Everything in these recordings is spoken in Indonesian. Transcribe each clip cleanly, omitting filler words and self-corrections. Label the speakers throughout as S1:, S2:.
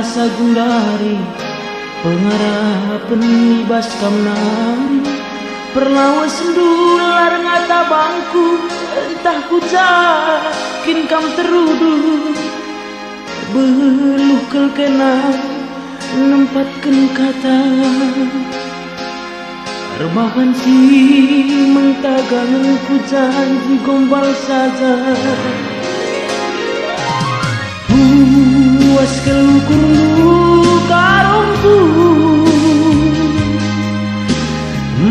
S1: asa gundari pengarah penibas kamnari perlawas sendular ngata bangku entah ku jakin kam teruduh beluh kel kena nempatkan kata rebahan si mengtagang ku janji gombal saja puas kelukur karungku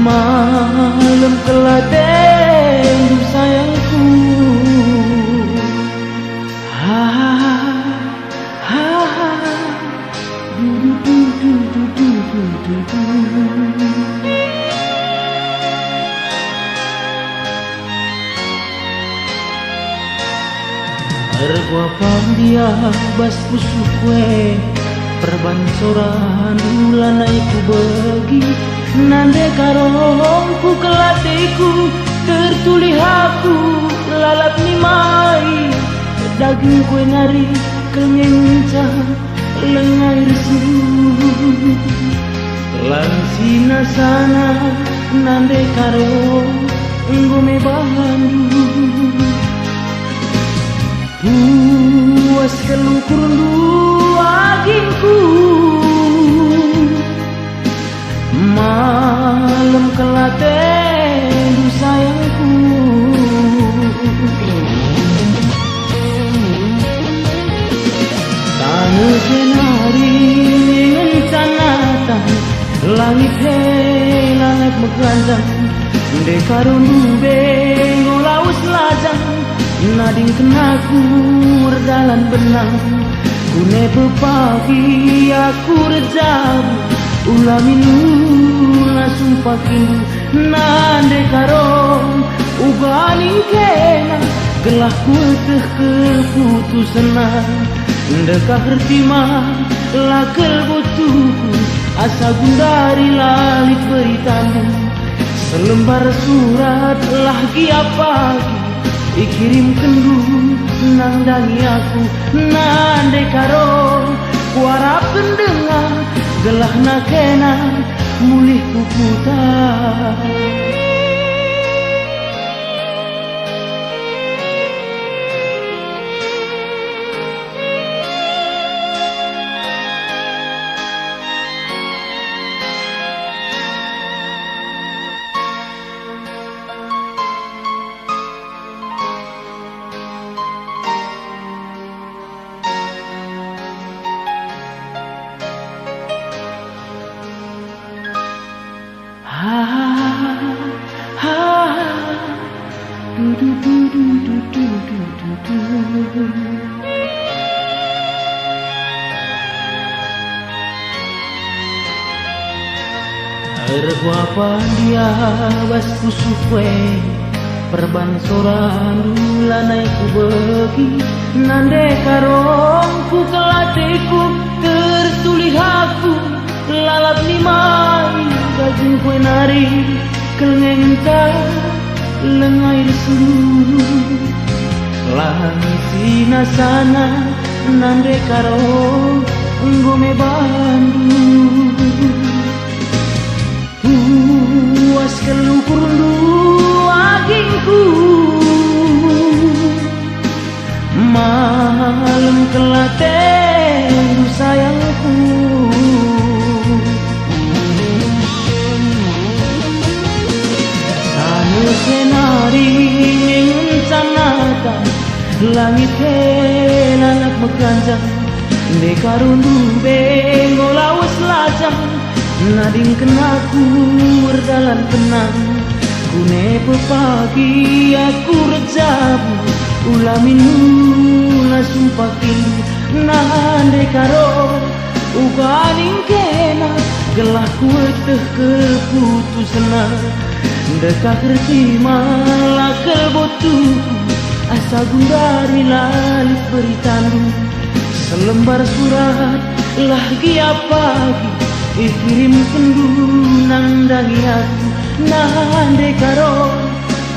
S1: malam kelaten sayangku ha ha ha du du du du du du du Argua pandia bas pusuh kue perbansoran ulanai ku bagi nande karongku kelatiku tertuli aku lalap nimai daging kue nari kengenca lengai resu langsina sana nande karong ngome bahandu puas kelukur agingku malam kelaten sayangku tanu kenari ngencanatan langit langit megandang dekarun bengo laus lajang nading kenaku berjalan benang kune pepagi aku rejam ulaminula sumpakin nande karong ubaning kena gelah kuteh keputusana dekah retima lakel botuku asa gundari lalik beritamu selembar surat lagi apagi ikirim kendu nandangi aku nande karong kuara pendengar gelah nakena mulih kuputa Argua pandia bas pusuh kue perbansoran ulanai ku bagi nande karongku kelatiku tertuli aku lalap nimai daging kue nari kelengenta lengai resu langsina sana nande karong ngome bandu puas kelukur agingku malam kelaten sayangku tanu kenari ngencanata langit lanak meganjang dekarundu bengo lawas lajang nading kenaku berjalan tenang kune pepagi aku rejabu ulaminula sumpakin nande karong uganing kena gelah kueteh keputusana dekah retima lakel botuku asa gundari lalik beritandu selembar surat lagi apagi ikirim kendu nandangi aku nande karong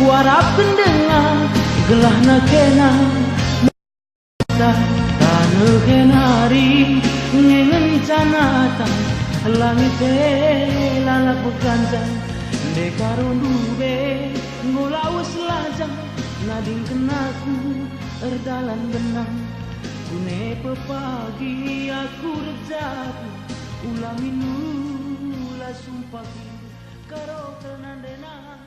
S1: kuara pendengar gelah nakena tanah kenari kanatan langit lalap beganjang dekarondu be ngulaus lajang nading kenaku erdalan benang kune pepagi aku rejaku ulah minula sumpah karo tenandena